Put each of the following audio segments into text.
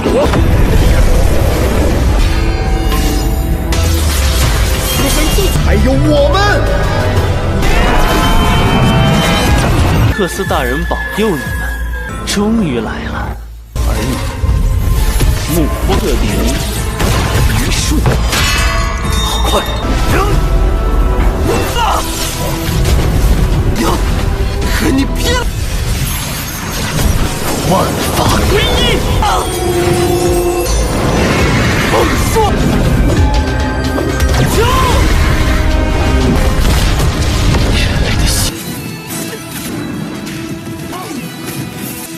死神器还有我们！克斯大人保佑你们，终于来了。而你，目不特顶，一瞬，好快！和你拼了！万法归一！猛说！人类的心，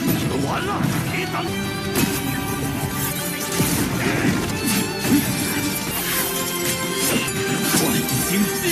你们完了！别等！万星机。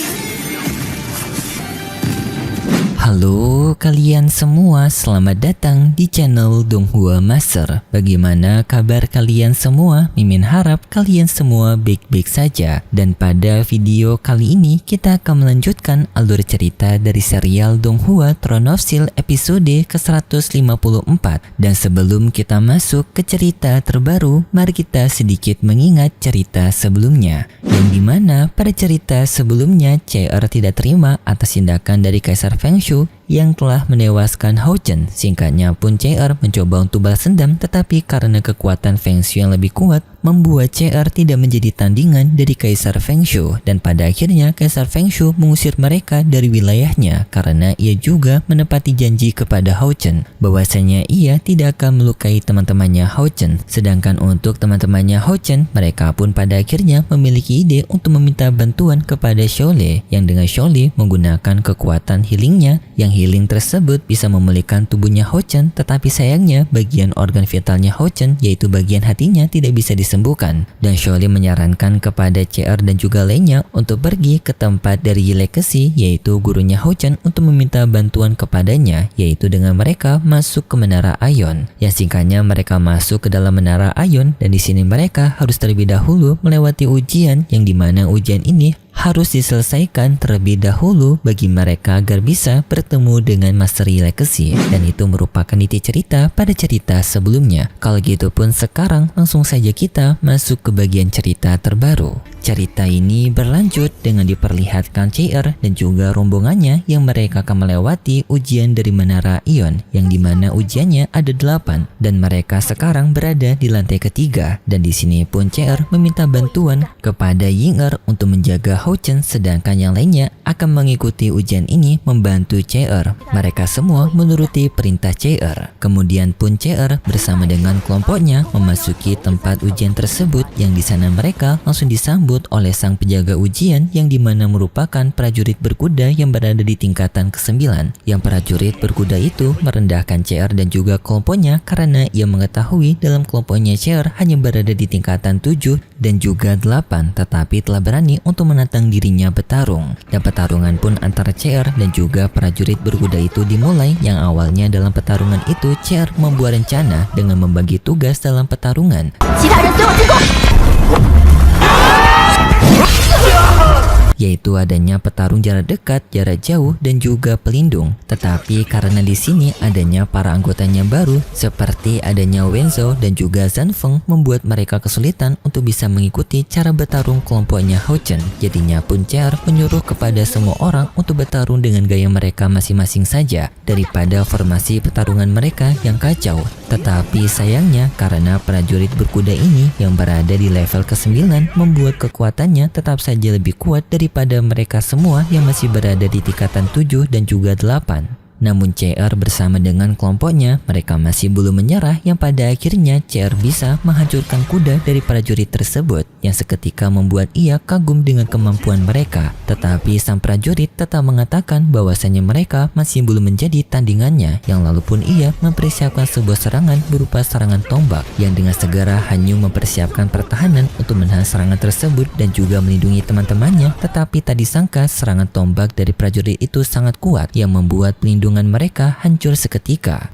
Halo kalian semua, selamat datang di channel Donghua Master. Bagaimana kabar kalian semua? Mimin harap kalian semua baik-baik saja. Dan pada video kali ini kita akan melanjutkan alur cerita dari serial Donghua Throne of Steel episode ke-154. Dan sebelum kita masuk ke cerita terbaru, mari kita sedikit mengingat cerita sebelumnya. Yang dimana pada cerita sebelumnya CR tidak terima atas tindakan dari Kaisar Feng Shui yang telah menewaskan Hao Chen. Singkatnya pun CR mencoba untuk balas dendam, tetapi karena kekuatan Feng Shui yang lebih kuat membuat CR tidak menjadi tandingan dari Kaisar Feng Shui, dan pada akhirnya Kaisar Feng Shui mengusir mereka dari wilayahnya karena ia juga menepati janji kepada Hao Chen bahwasanya ia tidak akan melukai teman-temannya Hao Chen. Sedangkan untuk teman-temannya Hao Chen, mereka pun pada akhirnya memiliki ide untuk meminta bantuan kepada Xiaolei, yang dengan Xiaolei menggunakan kekuatan healingnya, yang healing tersebut bisa memulihkan tubuhnya Hao Chen, tetapi sayangnya bagian organ vitalnya Hao Chen, yaitu bagian hatinya, tidak bisa disembuhkan. Dan Xiaolei menyarankan kepada CR dan juga lainnya untuk pergi ke tempat dari Yi Legacy, yaitu gurunya Hao Chen, untuk meminta bantuan kepadanya, yaitu dengan mereka masuk ke Menara Ion. Yang singkatnya mereka masuk ke dalam Menara Ion, dan di sini mereka harus terlebih dahulu melewati ujian, yang dimana ujian ini harus diselesaikan terlebih dahulu bagi mereka agar bisa bertemu dengan Master Yi Legacy, dan itu merupakan inti cerita pada cerita sebelumnya. Kalau gitu pun sekarang langsung saja kita masuk ke bagian cerita terbaru. Cerita ini berlanjut dengan diperlihatkan CR dan juga rombongannya yang mereka akan melewati ujian dari Menara Ion, yang dimana ujiannya ada 8 dan mereka sekarang berada di lantai ketiga. Dan di sini pun CR meminta bantuan kepada Ying'er untuk menjaga Hao Chen, sedangkan yang lainnya akan mengikuti ujian ini membantu CR. Mereka semua menuruti perintah CR. Kemudian pun CR bersama dengan kelompoknya memasuki tempat ujian tersebut, yang di sana mereka langsung disambut oleh sang penjaga ujian, yang dimana merupakan prajurit berkuda yang berada di tingkatan ke-9. Yang prajurit berkuda itu merendahkan CR dan juga kelompoknya karena ia mengetahui dalam kelompoknya CR hanya berada di tingkatan 7 dan juga 8, tetapi telah berani untuk menantang dirinya bertarung. Dan pertarungan pun antara CR dan juga prajurit berkuda itu dimulai, yang awalnya dalam pertarungan itu CR membuat rencana dengan membagi tugas dalam pertarungan, yaitu adanya petarung jarak dekat, jarak jauh, dan juga pelindung. Tetapi karena di sini adanya para anggotanya baru seperti adanya Wenzhou dan juga Zanfeng, membuat mereka kesulitan untuk bisa mengikuti cara bertarung kelompoknya Hao Chen. Jadinya pun CR menyuruh kepada semua orang untuk bertarung dengan gaya mereka masing-masing saja daripada formasi pertarungan mereka yang kacau. Tetapi sayangnya karena prajurit berkuda ini yang berada di level ke-9 membuat kekuatannya tetap saja lebih kuat daripada mereka semua yang masih berada di tingkatan 7 dan juga 8. Namun CR bersama dengan kelompoknya mereka masih belum menyerah, yang pada akhirnya CR bisa menghancurkan kuda dari prajurit tersebut, yang seketika membuat ia kagum dengan kemampuan mereka. Tetapi sang prajurit tetap mengatakan bahwasanya mereka masih belum menjadi tandingannya, yang lalu pun ia mempersiapkan sebuah serangan berupa serangan tombak, yang dengan segera Hanyu mempersiapkan pertahanan untuk menahan serangan tersebut dan juga melindungi teman-temannya. Tetapi tak disangka serangan tombak dari prajurit itu sangat kuat, yang membuat pelindungan mereka hancur seketika.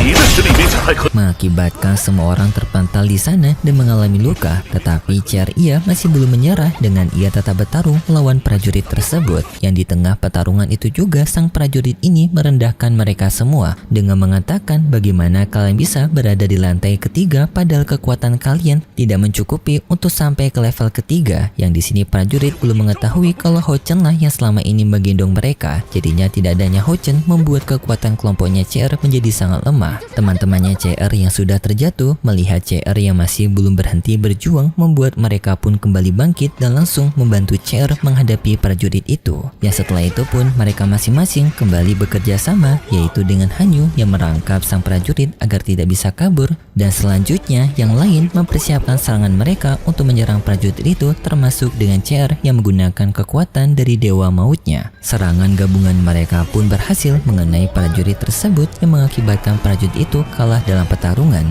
你的实力勉强还可以。mengakibatkan semua orang terpental di sana dan mengalami luka. Tetapi ia masih belum menyerah dengan ia tetap bertarung melawan prajurit tersebut. Yang di tengah pertarungan itu juga sang prajurit ini merendahkan mereka semua dengan mengatakan bagaimana kalian bisa berada di lantai ketiga padahal kekuatan kalian tidak mencukupi untuk sampai ke level ketiga. Yang di sini prajurit belum mengetahui kalau Hao Chen lah yang selama ini menggendong mereka. Jadinya tidak adanya Hao Chen membuat kekuatan kelompoknya CR menjadi sangat lemah. Teman-temannya CR yang sudah terjatuh melihat CR yang masih belum berhenti berjuang membuat mereka pun kembali bangkit dan langsung membantu CR menghadapi prajurit itu. Yang setelah itu pun mereka masing-masing kembali bekerja sama, yaitu dengan Hanyu yang merangkap sang prajurit agar tidak bisa kabur, dan selanjutnya yang lain mempersiapkan serangan mereka untuk menyerang prajurit itu, termasuk dengan CR yang menggunakan kekuatan dari Dewa Mautnya. Serangan gabungan mereka pun berhasil mengenai prajurit tersebut yang mengakibatkan prajurit itu kalah dalam pertarungan.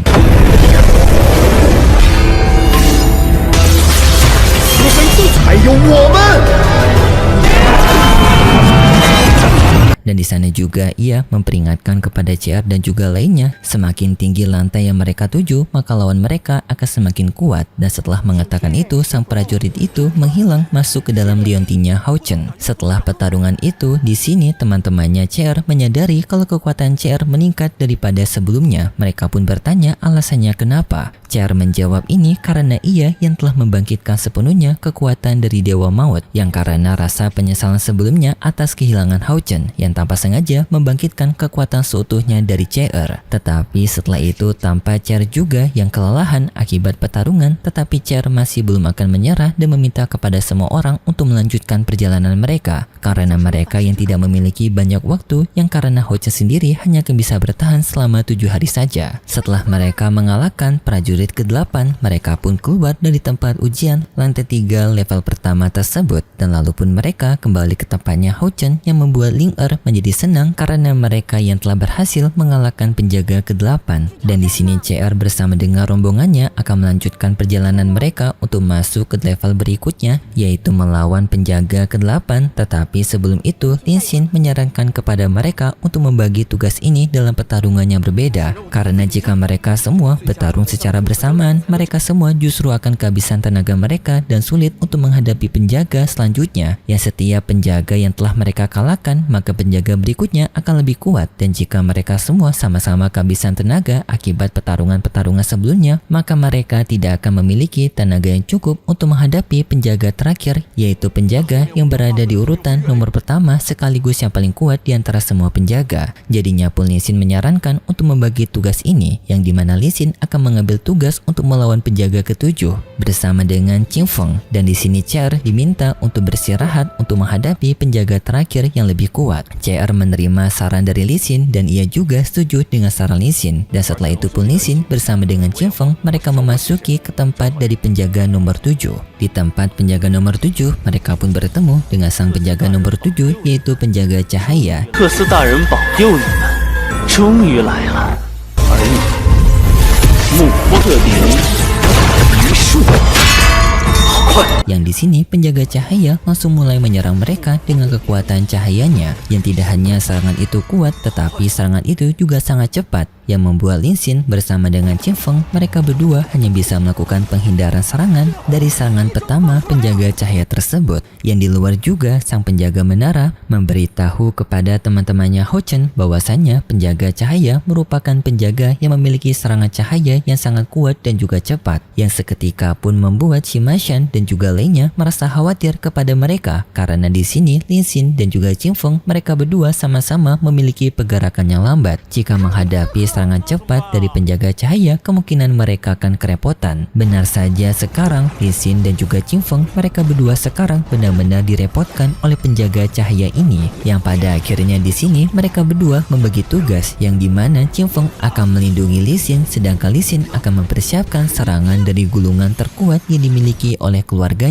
Dan di sana juga ia memperingatkan kepada CR dan juga lainnya, semakin tinggi lantai yang mereka tuju, maka lawan mereka akan semakin kuat. Dan setelah mengatakan itu, sang prajurit itu menghilang masuk ke dalam liontinnya Hao Chen. Setelah pertarungan itu, di sini teman-temannya CR menyadari kalau kekuatan CR meningkat daripada sebelumnya. Mereka pun bertanya alasannya kenapa. CR menjawab ini karena ia yang telah membangkitkan sepenuhnya kekuatan dari Dewa Maut, yang karena rasa penyesalan sebelumnya atas kehilangan Hao Chen yang tanpa sengaja membangkitkan kekuatan seutuhnya dari CR. Tetapi setelah itu tampak CR juga yang kelelahan akibat pertarungan, tetapi CR masih belum akan menyerah dan meminta kepada semua orang untuk melanjutkan perjalanan mereka karena mereka yang tidak memiliki banyak waktu, yang karena Hao Chen sendiri hanya akan bisa bertahan selama 7 hari saja. Setelah mereka mengalahkan prajurit ke-8, mereka pun keluar dari tempat ujian lantai 3 level pertama tersebut, dan lalu pun mereka kembali ke tempatnya Hao Chen yang membuat Ling Er menjadi senang karena mereka yang telah berhasil mengalahkan penjaga ke-8. Dan di sini CR bersama dengan rombongannya akan melanjutkan perjalanan mereka untuk masuk ke level berikutnya, yaitu melawan penjaga ke-8. Tetapi sebelum itu Lin Xin menyarankan kepada mereka untuk membagi tugas ini dalam pertarungan yang berbeda, karena jika mereka semua bertarung secara bersamaan, mereka semua justru akan kehabisan tenaga mereka dan sulit untuk menghadapi penjaga selanjutnya. Yang setiap penjaga yang telah mereka kalahkan, maka penjaga berikutnya akan lebih kuat, dan jika mereka semua sama-sama kehabisan tenaga akibat pertarungan-pertarungan sebelumnya, maka mereka tidak akan memiliki tenaga yang cukup untuk menghadapi penjaga terakhir, yaitu penjaga yang berada di urutan nomor pertama sekaligus yang paling kuat di antara semua penjaga. Jadinya pun Lin Xin menyarankan untuk membagi tugas ini, yang dimana Lin Xin akan mengambil tugas untuk melawan penjaga ke-7 bersama dengan Qing Feng, dan di sini CR diminta untuk beristirahat untuk menghadapi penjaga terakhir yang lebih kuat. CR menerima saran dari Lin Xin dan ia juga setuju dengan saran Lin Xin. Dan setelah itu pun Lin Xin bersama dengan Qing Feng mereka memasuki ke tempat dari penjaga nomor 7. Di tempat penjaga nomor 7, mereka pun bertemu dengan sang penjaga nomor 7, yaitu penjaga cahaya. 克斯大人保佑你们，终于来了。而你，目不特顶，一瞬。 Yang di sini penjaga cahaya langsung mulai menyerang mereka dengan kekuatan cahayanya, yang tidak hanya serangan itu kuat, tetapi serangan itu juga sangat cepat, yang membuat Lin Xin bersama dengan Qing Feng mereka berdua hanya bisa melakukan penghindaran serangan dari serangan pertama penjaga cahaya tersebut. Yang di luar juga sang penjaga menara memberitahu kepada teman-temannya Hao Chen bahwasannya penjaga cahaya merupakan penjaga yang memiliki serangan cahaya yang sangat kuat dan juga cepat, yang seketika pun membuat Sima Shan dan juga lainnya merasa khawatir kepada mereka, karena di sini Lin Xin dan juga Qing Feng mereka berdua sama-sama memiliki pergerakan yang lambat. Jika menghadapi serangan cepat dari penjaga cahaya, kemungkinan mereka akan kerepotan. Benar saja sekarang Lin Xin dan juga Qing Feng mereka berdua sekarang benar-benar direpotkan oleh penjaga cahaya ini, yang pada akhirnya di sini mereka berdua membagi tugas, yang dimana Qing Feng akan melindungi Lin Xin sedangkan Lin Xin akan mempersiapkan serangan dari gulungan terkuat yang dimiliki oleh keluarganya.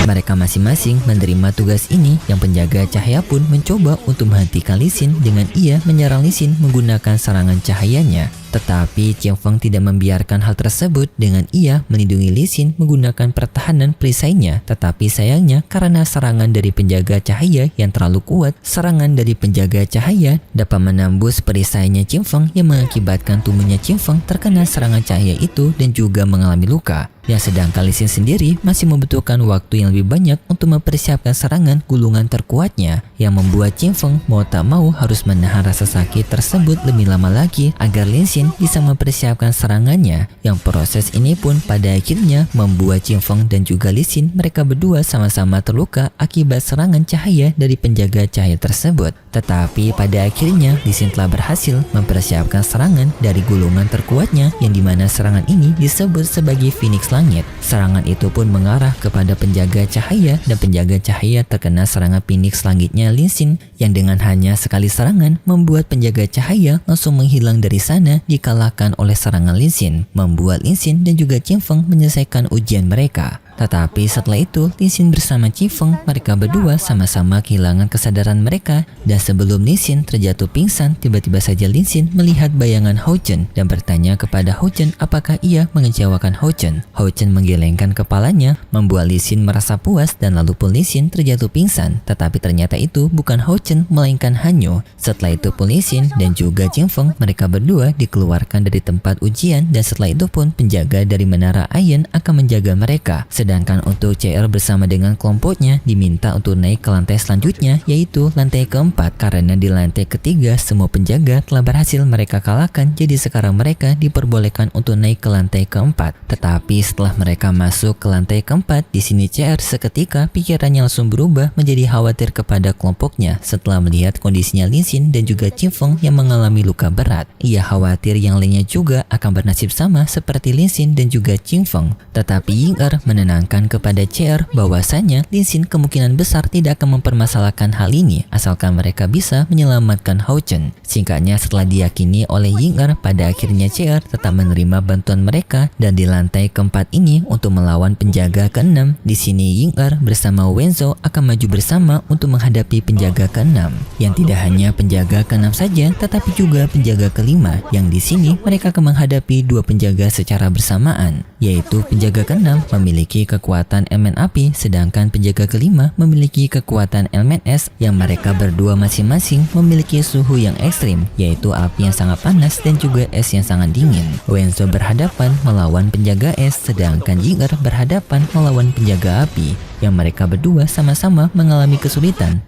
Mereka masing-masing menerima tugas ini, yang penjaga cahaya pun mencoba untuk menghentikan Lin Xin dengan ia menyerang Lin Xin menggunakan serangan cahayanya. Tetapi Qian Feng tidak membiarkan hal tersebut dengan ia melindungi Lee Sin menggunakan pertahanan perisainya. Tetapi sayangnya karena serangan dari penjaga cahaya yang terlalu kuat, serangan dari penjaga cahaya dapat menembus perisainya Qian Feng yang mengakibatkan tubuhnya Qian Feng terkena serangan cahaya itu dan juga mengalami luka. Yang sedangkan Lee Sin sendiri masih membutuhkan waktu yang lebih banyak untuk mempersiapkan serangan gulungan terkuatnya, yang membuat Qian Feng mau tak mau harus menahan rasa sakit tersebut lebih lama lagi agar Lee Sin bisa mempersiapkan serangannya. Yang proses ini pun pada akhirnya membuat Qian Feng dan juga Lee Sin mereka berdua sama-sama terluka akibat serangan cahaya dari penjaga cahaya tersebut. Tetapi pada akhirnya Lee Sin telah berhasil mempersiapkan serangan dari gulungan terkuatnya, yang dimana serangan ini disebut sebagai Phoenix Langit. Serangan itu pun mengarah kepada penjaga cahaya dan penjaga cahaya terkena serangan Phoenix Langitnya Lee Sin, yang dengan hanya sekali serangan membuat penjaga cahaya langsung menghilang dari sana dikalahkan oleh serangan Lee Sin, membuat Lee Sin dan juga Qian Feng menyelesaikan ujian mereka. Tetapi setelah itu, Lee Sin bersama Qian Feng mereka berdua sama-sama kehilangan kesadaran mereka, dan sebelum Lee Sin terjatuh pingsan, tiba-tiba saja Lee Sin melihat bayangan Hao Chen dan bertanya kepada Hao Chen apakah ia mengecewakan Hao Chen. Hao Chen menggelengkan kepalanya, membuat Lee Sin merasa puas dan lalu pun Lee Sin terjatuh pingsan. Tetapi ternyata itu bukan Hao Chen melainkan Hanyu. Setelah itu pun Lee Sin dan juga Qian Feng mereka berdua dikeluarkan dari tempat ujian, dan setelah itu pun penjaga dari Menara Iron akan menjaga mereka. Sedangkan untuk CR bersama dengan kelompoknya diminta untuk naik ke lantai selanjutnya, yaitu lantai keempat, karena di lantai ketiga semua penjaga telah berhasil mereka kalahkan, jadi sekarang mereka diperbolehkan untuk naik ke lantai keempat. Tetapi setelah mereka masuk ke lantai keempat, di sini CR seketika pikirannya langsung berubah menjadi khawatir kepada kelompoknya setelah melihat kondisinya Lee Sin dan juga Qian Feng yang mengalami luka berat. Ia khawatir yang lainnya juga akan bernasib sama seperti Lee Sin dan juga Qian Feng. Tetapi Ying-Er menenangkan kepada CR bahwasanya Lee Sin kemungkinan besar tidak akan mempermasalahkan hal ini asalkan mereka bisa menyelamatkan Hao Chen. Singkatnya, setelah diyakini oleh Ying-Er, pada akhirnya CR tetap menerima bantuan mereka, dan di lantai keempat ini untuk melawan penjaga keenam, di sini Ying-Er bersama Wenzo akan maju bersama untuk menghadapi penjaga keenam, yang tidak hanya penjaga keenam saja tetapi juga penjaga kelima, yang di sini mereka akan menghadapi dua penjaga secara bersamaan, yaitu penjaga keenam memiliki kekuatan elemen api, sedangkan penjaga kelima memiliki kekuatan elemen es, yang mereka berdua masing-masing memiliki suhu yang ekstrim, yaitu api yang sangat panas dan juga es yang sangat dingin. Wenzo berhadapan melawan penjaga es, sedangkan Ying-Er berhadapan melawan penjaga api, yang mereka berdua sama-sama mengalami kesulitan.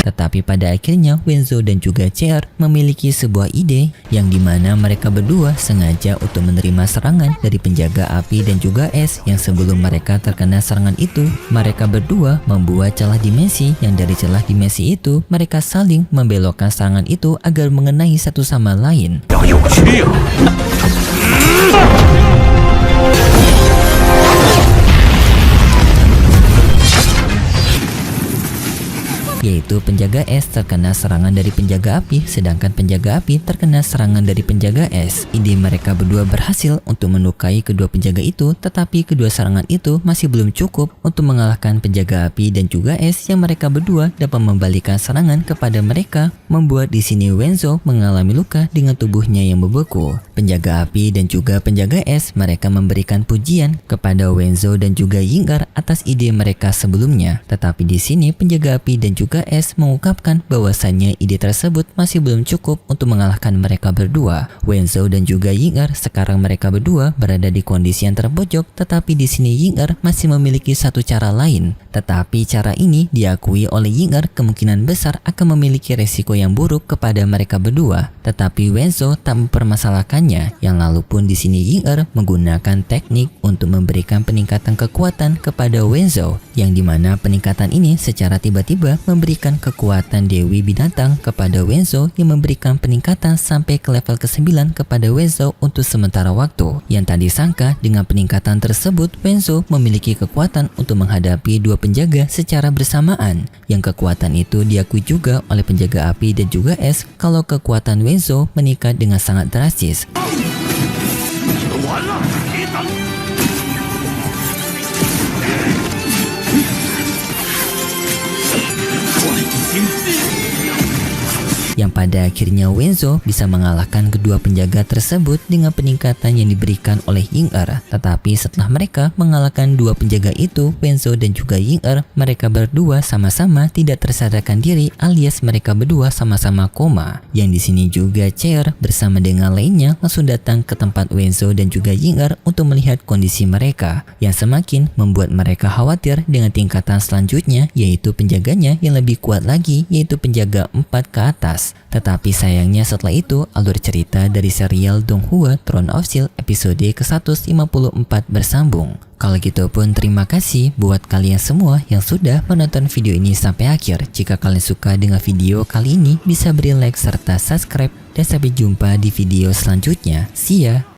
Tetapi pada akhirnya Wenzo dan juga CR memiliki sebuah ide, yang dimana mereka berdua sengaja untuk menerima serangan dari penjaga api dan juga es, yang sebelum mereka terkena serangan itu mereka berdua membuat celah dimensi, yang dari celah dimensi itu mereka saling membelokkan serangan itu agar mengenai satu sama lain. Yaitu penjaga es terkena serangan dari penjaga api, sedangkan penjaga api terkena serangan dari penjaga es. Ide mereka berdua berhasil untuk melukai kedua penjaga itu, tetapi kedua serangan itu masih belum cukup untuk mengalahkan penjaga api dan juga es, yang mereka berdua dapat membalikan serangan kepada mereka, membuat di sini Wenzo mengalami luka dengan tubuhnya yang membeku. Penjaga api dan juga penjaga es mereka memberikan pujian kepada Wenzo dan juga Ying-Er atas ide mereka sebelumnya, tetapi di sini penjaga api dan juga es mengungkapkan bahwasannya ide tersebut masih belum cukup untuk mengalahkan mereka berdua. Wenzo dan juga Ying-Er sekarang mereka berdua berada di kondisi yang terpojok, tetapi di sini Ying-Er masih memiliki satu cara lain. Tetapi cara ini diakui oleh Ying-Er kemungkinan besar akan memiliki resiko yang buruk kepada mereka berdua. Tetapi Wenzo tak mempermasalahkannya. Yang lalu pun di sini Ying-Er menggunakan teknik untuk memberikan peningkatan kekuatan kepada Wenzo, yang dimana peningkatan ini secara tiba-tiba memberikan kekuatan Dewi Binatang kepada Wenzo, yang memberikan peningkatan sampai ke level ke-9 kepada Wenzo untuk sementara waktu. Yang tak disangka dengan peningkatan tersebut Wenzo memiliki kekuatan untuk menghadapi dua penjaga secara bersamaan, yang kekuatan itu diakui juga oleh penjaga api dan juga es kalau kekuatan Wenzo meningkat dengan sangat drastis. yang pada akhirnya Wenzo bisa mengalahkan kedua penjaga tersebut dengan peningkatan yang diberikan oleh Ying-Er. Tetapi setelah mereka mengalahkan dua penjaga itu, Wenzo dan juga Ying-Er, mereka berdua sama-sama tidak tersadarkan diri alias mereka berdua sama-sama koma. Yang di sini juga Chair bersama dengan lainnya langsung datang ke tempat Wenzo dan juga Ying-Er untuk melihat kondisi mereka, yang semakin membuat mereka khawatir dengan tingkatan selanjutnya, yaitu penjaganya yang lebih kuat lagi, yaitu penjaga 4 ke atas. Tetapi sayangnya setelah itu alur cerita dari serial Donghua Throne of Steel episode ke-154 bersambung. Kalau gitu pun terima kasih buat kalian semua yang sudah menonton video ini sampai akhir. Jika kalian suka dengan video kali ini, bisa beri like serta subscribe, dan sampai jumpa di video selanjutnya. See ya!